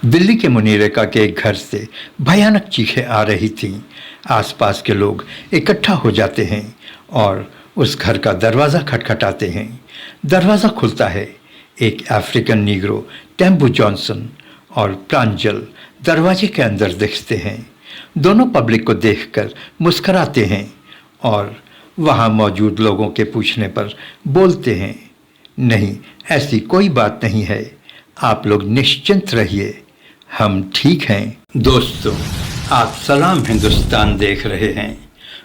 दिल्ली के मुनीरेका के एक घर से भयानक चीखें आ रही थीं। आसपास के लोग इकट्ठा हो जाते हैं और उस घर का दरवाज़ा खटखटाते हैं। दरवाज़ा खुलता है। एक अफ्रीकन नीग्रो टेम्बू जॉनसन और प्रांजल दरवाजे के अंदर दिखते हैं। दोनों पब्लिक को देखकर मुस्कराते हैं और वहाँ मौजूद लोगों के पूछने पर बोलते हैं, नहीं, ऐसी कोई बात नहीं है, आप लोग निश्चिंत रहिए, हम ठीक हैं। दोस्तों, आप सलाम हिंदुस्तान देख रहे हैं।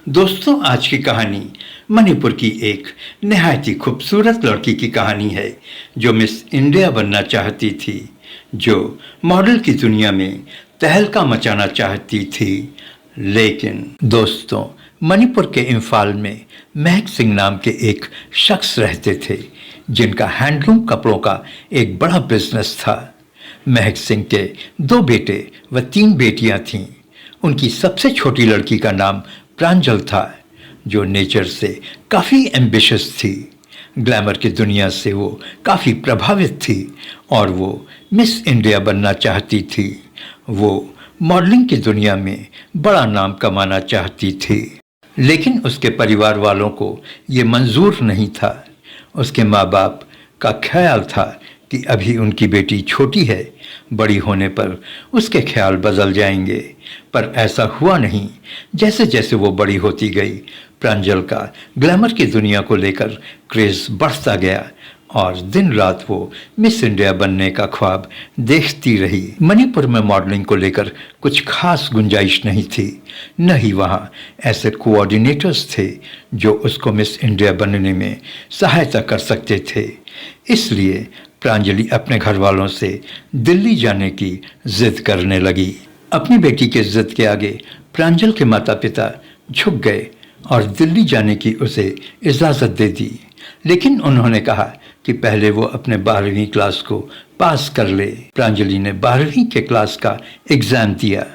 दोस्तों, आज की कहानी मणिपुर की एक नहायत ही खूबसूरत लड़की की कहानी है जो मिस इंडिया बनना चाहती थी, जो मॉडल की दुनिया में तहलका मचाना चाहती थी। लेकिन दोस्तों, मणिपुर के इम्फाल में महक सिंह नाम के एक शख्स रहते थे जिनका हैंडलूम कपड़ों का एक बड़ा बिजनेस था। महक सिंह के 2 बेटे व 3 बेटियां थीं। उनकी सबसे छोटी लड़की का नाम प्रांजल था, जो नेचर से काफ़ी एम्बिशियस थी। ग्लैमर की दुनिया से वो काफ़ी प्रभावित थी और वो मिस इंडिया बनना चाहती थी। वो मॉडलिंग की दुनिया में बड़ा नाम कमाना चाहती थी, लेकिन उसके परिवार वालों को ये मंजूर नहीं था। उसके माँ बाप का ख्याल था कि अभी उनकी बेटी छोटी है, बड़ी होने पर उसके ख्याल बदल जाएंगे, पर ऐसा हुआ नहीं। जैसे जैसे वो बड़ी होती गई, प्रांजल का ग्लैमर की दुनिया को लेकर क्रेज़ बढ़ता गया और दिन रात वो मिस इंडिया बनने का ख्वाब देखती रही। मणिपुर में मॉडलिंग को लेकर कुछ खास गुंजाइश नहीं थी, न ही वहाँ ऐसे कोऑर्डिनेटर्स थे जो उसको मिस इंडिया बनने में सहायता कर सकते थे। इसलिए प्रांजलि अपने घर वालों से दिल्ली जाने की जिद करने लगी। अपनी बेटी के जिद के आगे प्रांजल के माता पिता झुक गए और दिल्ली जाने की उसे इजाज़त दे दी, लेकिन उन्होंने कहा कि पहले वो अपने 12वीं क्लास को पास कर ले। प्रांजलि ने 12वीं के क्लास का एग्ज़ाम दिया।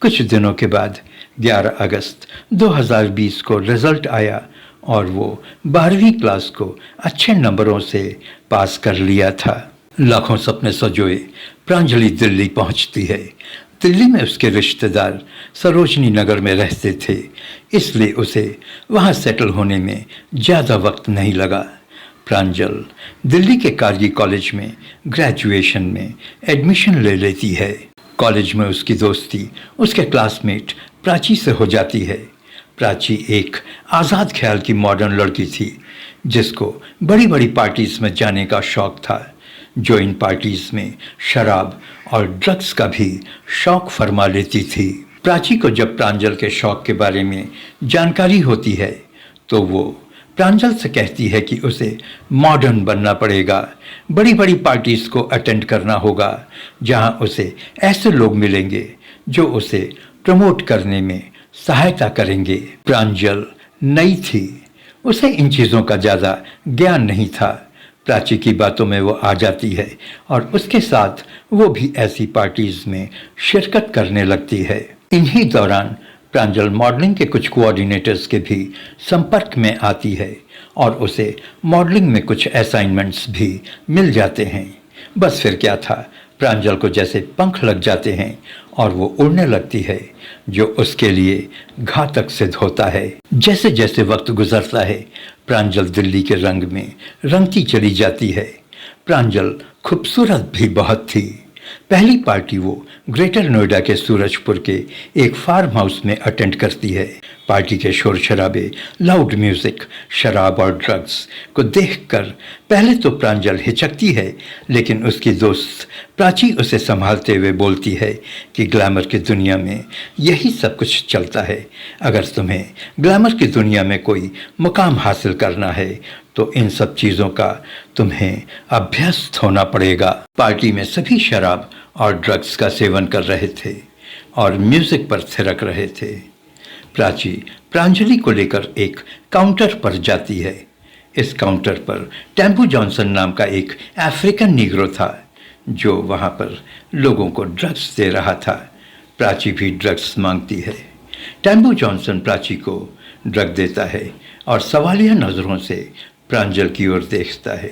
कुछ दिनों के बाद 11 अगस्त 2020 को रिज़ल्ट आया और वो 12वीं क्लास को अच्छे नंबरों से पास कर लिया था। लाखों सपने सजोए प्रांजलि दिल्ली पहुंचती है। दिल्ली में उसके रिश्तेदार सरोजनी नगर में रहते थे, इसलिए उसे वहां सेटल होने में ज़्यादा वक्त नहीं लगा। प्रांजल दिल्ली के कारगी कॉलेज में ग्रेजुएशन में एडमिशन ले लेती है। कॉलेज में उसकी दोस्ती उसके क्लासमेट प्राची से हो जाती है। प्राची एक आज़ाद ख्याल की मॉडर्न लड़की थी जिसको बड़ी बड़ी पार्टीज़ में जाने का शौक़ था, जो इन पार्टीज़ में शराब और ड्रग्स का भी शौक़ फरमा लेती थी। प्राची को जब प्रांजल के शौक़ के बारे में जानकारी होती है तो वो प्रांजल से कहती है कि उसे मॉडर्न बनना पड़ेगा, बड़ी बड़ी पार्टीज़ को अटेंड करना होगा जहां उसे ऐसे लोग मिलेंगे जो उसे प्रमोट करने में सहायता करेंगे। प्रांजल नई थी, उसे इन चीज़ों का ज़्यादा ज्ञान नहीं था। प्राची की बातों में वो आ जाती है और उसके साथ वो भी ऐसी पार्टीज़ में शिरकत करने लगती है। इन्हीं दौरान प्रांजल मॉडलिंग के कुछ कोऑर्डिनेटर्स के भी संपर्क में आती है और उसे मॉडलिंग में कुछ असाइनमेंट्स भी मिल जाते हैं। बस फिर क्या था, प्रांजल को जैसे पंख लग जाते हैं और वो उड़ने लगती है, जो उसके लिए घातक सिद्ध होता है। जैसे जैसे वक्त गुजरता है, प्रांजल दिल्ली के रंग में रंगती चली जाती है। प्रांजल खूबसूरत भी बहुत थी। पहली पार्टी वो ग्रेटर नोएडा के सूरजपुर के एक फार्म हाउस में अटेंड करती है। पार्टी के शोर शराबे, लाउड म्यूजिक, शराब और ड्रग्स को देखकर पहले तो प्रांजल हिचकती है, लेकिन उसकी दोस्त प्राची उसे संभालते हुए बोलती है कि ग्लैमर की दुनिया में यही सब कुछ चलता है। अगर तुम्हें ग्लैमर की दुनिया में कोई मुकाम हासिल करना है तो इन सब चीज़ों का तुम्हें अभ्यस्त होना पड़ेगा। पार्टी में सभी शराब और ड्रग्स का सेवन कर रहे थे और म्यूज़िक पर थिरक रहे थे। प्राची प्रांजलि को लेकर एक काउंटर पर जाती है। इस काउंटर पर टेम्बू जॉनसन नाम का एक अफ्रीकन नीग्रो था जो वहाँ पर लोगों को ड्रग्स दे रहा था। प्राची भी ड्रग्स मांगती है। टेम्बू जॉनसन प्राची को ड्रग देता है और सवालिया नज़रों से प्रांजल की ओर देखता है।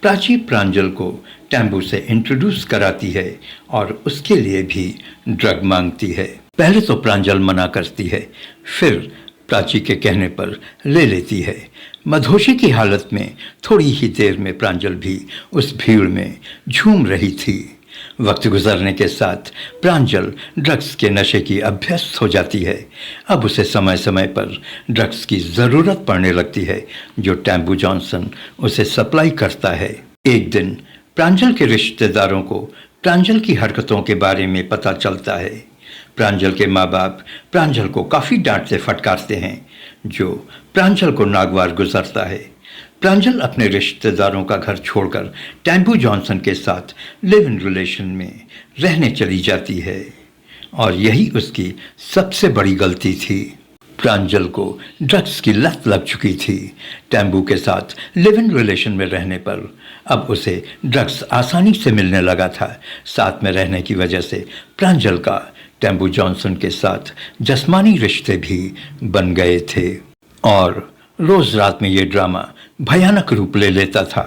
प्राची प्रांजल को टैम्बू से इंट्रोड्यूस कराती है और उसके लिए भी ड्रग मांगती है। पहले तो प्रांजल मना करती है, फिर प्राची के कहने पर ले लेती है। मधोशी की हालत में थोड़ी ही देर में प्रांजल भी उस भीड़ में झूम रही थी। वक्त गुजरने के साथ प्रांजल ड्रग्स के नशे की अभ्यस्त हो जाती है। अब उसे समय समय पर ड्रग्स की ज़रूरत पड़ने लगती है, जो टैम्बू जॉनसन उसे सप्लाई करता है। एक दिन प्रांजल के रिश्तेदारों को प्रांजल की हरकतों के बारे में पता चलता है। प्रांजल के माँ बाप प्रांजल को काफ़ी डांट से फटकारते हैं, जो प्रांजल को नागवार गुजरता है। प्रांजल अपने रिश्तेदारों का घर छोड़कर टैम्बू जॉनसन के साथ लिव इन रिलेशन में रहने चली जाती है और यही उसकी सबसे बड़ी गलती थी। प्रांजल को ड्रग्स की लत लग चुकी थी। टैम्बू के साथ लिव इन रिलेशन में रहने पर अब उसे ड्रग्स आसानी से मिलने लगा था। साथ में रहने की वजह से प्रांजल का टैम्बू जॉनसन के साथ जिस्मानी रिश्ते भी बन गए थे और रोज रात में ये ड्रामा भयानक रूप ले लेता था।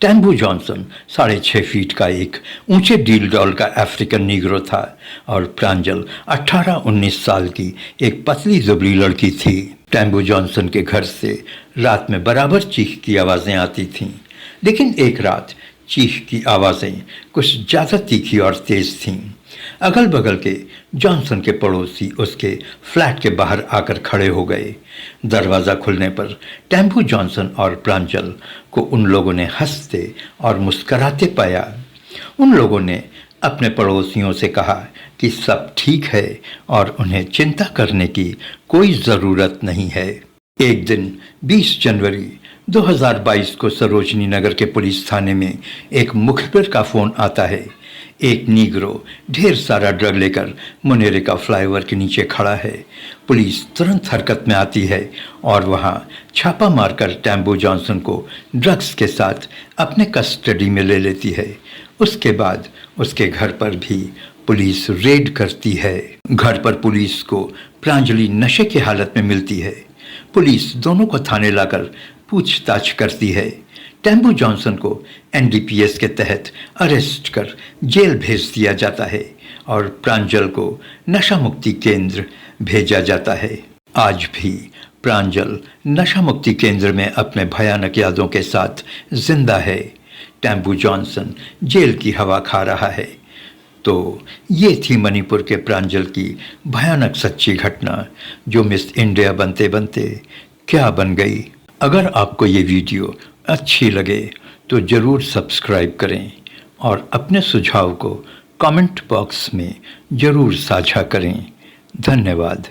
टैम्बू जॉनसन 6.5 फीट का एक ऊंचे डील डॉल का अफ्रीकन नीग्रो था और प्रांजल 18-19 साल की एक पतली दुबली लड़की थी। टैम्बू जॉनसन के घर से रात में बराबर चीख की आवाज़ें आती थीं, लेकिन एक रात चीख की आवाज़ें कुछ ज़्यादा तीखी और तेज़ थीं। अगल बगल के जॉनसन के पड़ोसी उसके फ्लैट के बाहर आकर खड़े हो गए। दरवाज़ा खुलने पर टैम्बू जॉनसन और प्रांजल को उन लोगों ने हंसते और मुस्कराते पाया। उन लोगों ने अपने पड़ोसियों से कहा कि सब ठीक है और उन्हें चिंता करने की कोई ज़रूरत नहीं है। एक दिन 20 जनवरी 2022 को सरोजनी नगर के पुलिस थाने में एक मुखबिर का फ़ोन आता है। एक नीग्रो ढेर सारा ड्रग लेकर मुनेरे का फ्लाईओवर के नीचे खड़ा है। पुलिस तुरंत हरकत में आती है और वहां छापा मारकर टैम्बू जॉनसन को ड्रग्स के साथ अपने कस्टडी में ले लेती है। उसके बाद उसके घर पर भी पुलिस रेड करती है। घर पर पुलिस को प्रांजलि नशे की हालत में मिलती है। पुलिस दोनों को थाने लाकर पूछताछ करती है। टैम्बू जॉनसन को एनडीपीएस के तहत अरेस्ट कर जेल भेज दिया जाता है और प्रांजल को नशा मुक्ति केंद्र भेजा जाता है। आज भी प्रांजल नशा मुक्ति केंद्र में अपने भयानक यादों के साथ जिंदा है। टैम्बू जॉनसन जेल की हवा खा रहा है। तो ये थी मणिपुर के प्रांजल की भयानक सच्ची घटना, जो मिस इंडिया बनते बनते क्या बन गई। अगर आपको ये वीडियो अच्छी लगे तो ज़रूर सब्सक्राइब करें और अपने सुझाव को कमेंट बॉक्स में ज़रूर साझा करें। धन्यवाद।